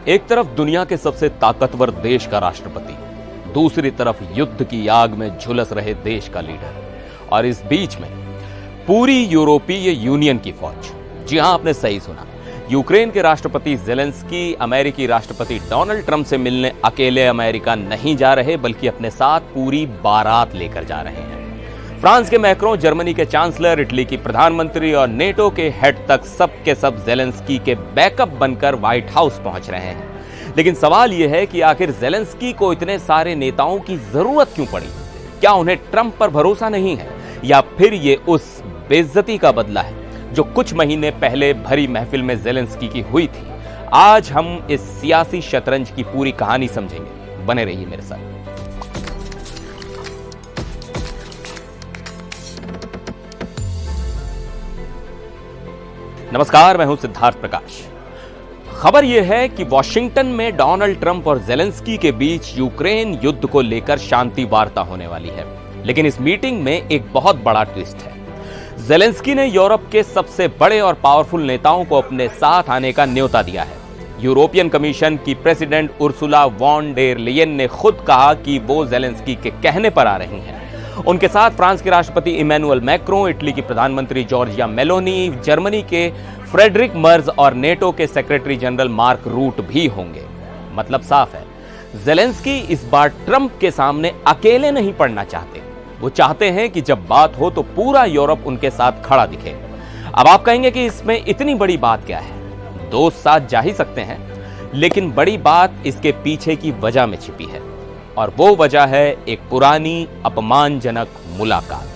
एक तरफ दुनिया के सबसे ताकतवर देश का राष्ट्रपति, दूसरी तरफ युद्ध की आग में झुलस रहे देश का लीडर, और इस बीच में पूरी यूरोपीय यूनियन की फौज। जी हां, आपने सही सुना। यूक्रेन के राष्ट्रपति जेलेंस्की अमेरिकी राष्ट्रपति डोनाल्ड ट्रंप से मिलने अकेले अमेरिका नहीं जा रहे, बल्कि अपने साथ पूरी बारात लेकर जा रहे हैं। फ्रांस के मैक्रों, जर्मनी के चांसलर, इटली की प्रधानमंत्री और नेटो के हेड तक सब के सब जेलेंस्की के बैकअप बनकर व्हाइट हाउस पहुंच रहे हैं। लेकिन सवाल यह है कि आखिर जेलेंस्की को इतने सारे नेताओं की जरूरत क्यों पड़ी? क्या उन्हें ट्रंप पर भरोसा नहीं है, या फिर ये उस बेइज्जती का बदला है जो कुछ महीने पहले भरी महफिल में जेलेंस्की की हुई थी? आज हम इस सियासी शतरंज की पूरी कहानी समझेंगे। बने रहिए मेरे साथ। नमस्कार, मैं हूं सिद्धार्थ प्रकाश। खबर यह है कि वॉशिंगटन में डोनाल्ड ट्रंप और जेलेंस्की के बीच यूक्रेन युद्ध को लेकर शांति वार्ता होने वाली है। लेकिन इस मीटिंग में एक बहुत बड़ा ट्विस्ट है। जेलेंस्की ने यूरोप के सबसे बड़े और पावरफुल नेताओं को अपने साथ आने का न्योता दिया है। यूरोपियन कमीशन की president Ursula von der Leyen ने खुद कहा कि वो जेलेंस्की के कहने पर आ रही हैं। उनके साथ फ्रांस के राष्ट्रपति इमैनुअल मैक्रों, इटली की प्रधानमंत्री जॉर्जिया मेलोनी, जर्मनी के फ्रेडरिक मर्ज और नेटो के सेक्रेटरी जनरल मार्क रूट भी होंगे। मतलब साफ है, जेलेंस्की इस बार ट्रंप के सामने अकेले नहीं पड़ना चाहते। वो चाहते हैं कि जब बात हो तो पूरा यूरोप उनके साथ खड़ा दिखे। अब आप कहेंगे कि इसमें इतनी बड़ी बात क्या है? दोस्त साथ जा ही सकते हैं, लेकिन बड़ी बात इसके पीछे की वजह में छिपी है, और वो वजह है एक पुरानी अपमानजनक मुलाकात।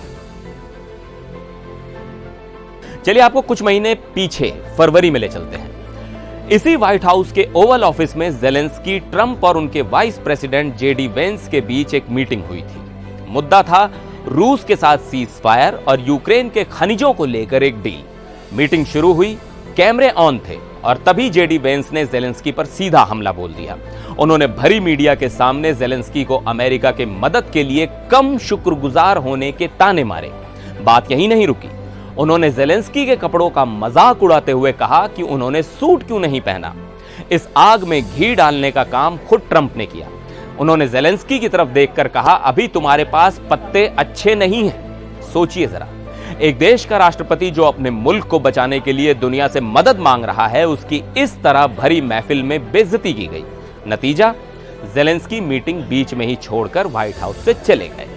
चलिए आपको कुछ महीने पीछे फरवरी में ले चलते हैं। इसी व्हाइट हाउस के ओवल ऑफिस में जेलेंस्की, ट्रंप और उनके वाइस प्रेसिडेंट जेडी वेंस के बीच एक मीटिंग हुई थी। मुद्दा था रूस के साथ सीज फायर और यूक्रेन के खनिजों को लेकर एक डील। मीटिंग शुरू हुई, कैमरे ऑन थे, और तभी जेडी वेंस ने जेलेंस्की पर सीधा हमला बोल दिया। उन्होंने भरी मीडिया के सामने जेलेंस्की को अमेरिका के मदद के लिए कम शुक्रगुजार होने के ताने मारे। बात यहीं नहीं रुकी। उन्होंने जेलेंस्की के कपड़ों का मजाक उड़ाते हुए कहा कि उन्होंने सूट क्यों नहीं पहना। इस आग में घी डालने का काम खुद ट्रंप ने किया। उन्होंने जेलेंस्की की तरफ देखकर कहा, अभी तुम्हारे पास पत्ते अच्छे नहीं हैं। सोचिए जरा, एक देश का राष्ट्रपति जो अपने मुल्क को बचाने के लिए दुनिया से मदद मांग रहा है, उसकी इस तरह भरी महफिल में बेइज्जती की गई। नतीजा, जेलेंस्की मीटिंग बीच में ही छोड़कर व्हाइट हाउस से चले गए।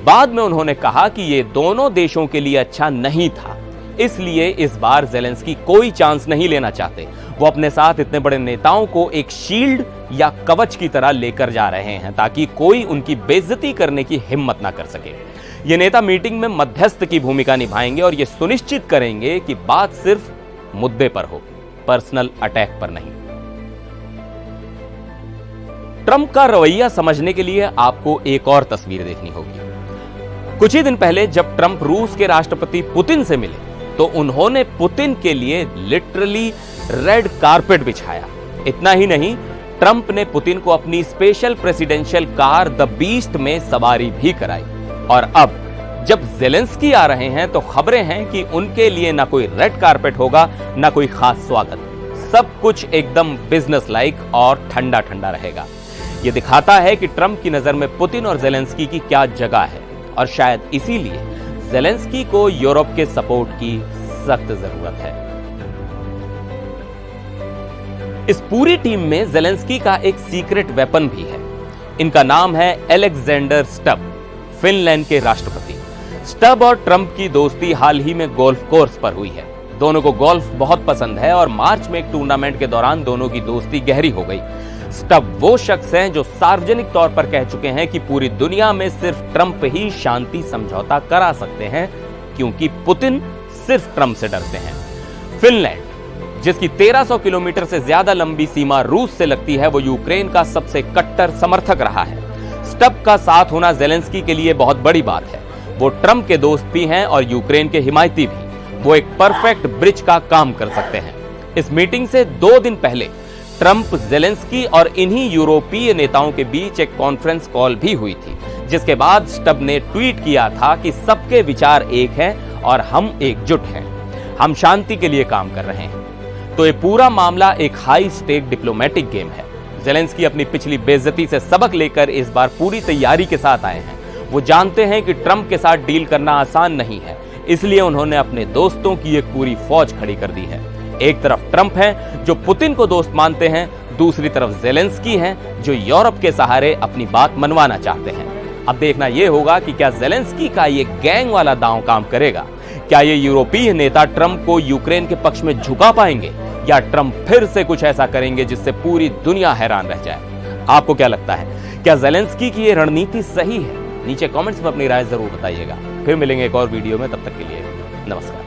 बाद में उन्होंने कहा कि यह दोनों देशों के लिए अच्छा नहीं था, इसलिए इस बार जेलेंस्की कोई चांस नहीं लेना चाहते। वो अपने साथ इतने बड़े नेताओं को एक शील्ड या कवच की तरह लेकर जा रहे हैं, ताकि कोई उनकी बेइज्जती करने की हिम्मत ना कर सके। ये नेता मीटिंग में मध्यस्थ की भूमिका निभाएंगे और ये सुनिश्चित करेंगे कि बात सिर्फ मुद्दे पर हो, पर्सनल अटैक पर नहीं। ट्रंप का रवैया समझने के लिए आपको एक और तस्वीर देखनी होगी। कुछ ही दिन पहले जब ट्रंप रूस के राष्ट्रपति पुतिन से मिले, तो उन्होंने पुतिन के लिए लिटरली रेड कारपेट बिछाया। इतना ही नहीं, ट्रंप ने पुतिन को अपनी special presidential car the beast में सवारी भी कराई। और अब जब जेलेंस्की आ रहे हैं, तो खबरें हैं कि उनके लिए ना कोई रेड कारपेट होगा, ना कोई खास स्वागत। सब कुछ एकदम बिजनेस लाइक और ठंडा ठंडा रहेगा। यह दिखाता है कि ट्रंप की नजर में पुतिन और जेलेंस्की की क्या जगह है, और शायद इसीलिए जेलेंस्की को यूरोप के सपोर्ट की सख्त जरूरत है। इस पूरी टीम में जेलेंस्की का एक सीक्रेट वेपन भी है। इनका नाम है अलेक्जेंडर स्टब, फिनलैंड के राष्ट्रपति। स्टब और ट्रंप की दोस्ती हाल ही में गोल्फ कोर्स पर हुई है। दोनों को गोल्फ बहुत पसंद है और मार्च में एक टूर्नामेंट के दौरान दोनों की दोस्ती गहरी हो गई। स्टब वो शख्स हैं जो सार्वजनिक तौर पर कह चुके हैं कि पूरी दुनिया में सिर्फ ट्रंप ही शांति समझौता करा सकते हैं, क्योंकि पुतिन सिर्फ ट्रंप से डरते हैं। फिनलैंड, जिसकी 1300 किलोमीटर से ज्यादा लंबी सीमा रूस से लगती है, वो यूक्रेन का सबसे कट्टर समर्थक रहा है। स्टब का साथ होना जेलेंस्की के लिए बहुत बड़ी बात है। वो ट्रंप के दोस्त भी हैं और यूक्रेन के हिमायती भी। वो एक परफेक्ट ब्रिज का काम कर सकते हैं। इस मीटिंग से 2 दिन पहले ट्रंप, जेलेंस्की और इन्हीं यूरोपीय नेताओं के बीच एक कॉन्फ्रेंस कॉल भी हुई थी, जिसके बाद स्टब ने ट्वीट किया था कि सबके विचार एक हैं और हम एकजुट हैं, हम शांति के लिए काम कर रहे हैं। तो ये पूरा मामला एक हाई स्टेक डिप्लोमेटिक गेम है। ज़ेलेंस्की अपनी पिछली बेइज्जती से सबक लेकर इस बार पूरी तैयारी के साथ आए हैं। वो जानते हैं कि ट्रंप के साथ डील करना आसान नहीं है, इसलिए उन्होंने अपने दोस्तों की एक पूरी फौज खड़ी कर दी है। एक तरफ ट्रंप हैं जो पुतिन को दोस्त मानते हैं, दूसरी तरफ ज़ेलेंस्की हैं जो यूरोप के सहारे अपनी बात मनवाना चाहते हैं। अब देखना यह होगा कि क्या ज़ेलेंस्की का ये गैंग वाला दांव काम करेगा। क्या ये यूरोपीय नेता ट्रंप को यूक्रेन के पक्ष में झुका पाएंगे या ट्रंप फिर से कुछ ऐसा करेंगे जिससे पूरी दुनिया हैरान रह जाए। आपको क्या लगता है, क्या ज़ेलेंस्की की ये रणनीति सही है? नीचे कमेंट्स में अपनी राय जरूर बताइएगा। फिर मिलेंगे एक और वीडियो में, तब तक के लिए नमस्कार।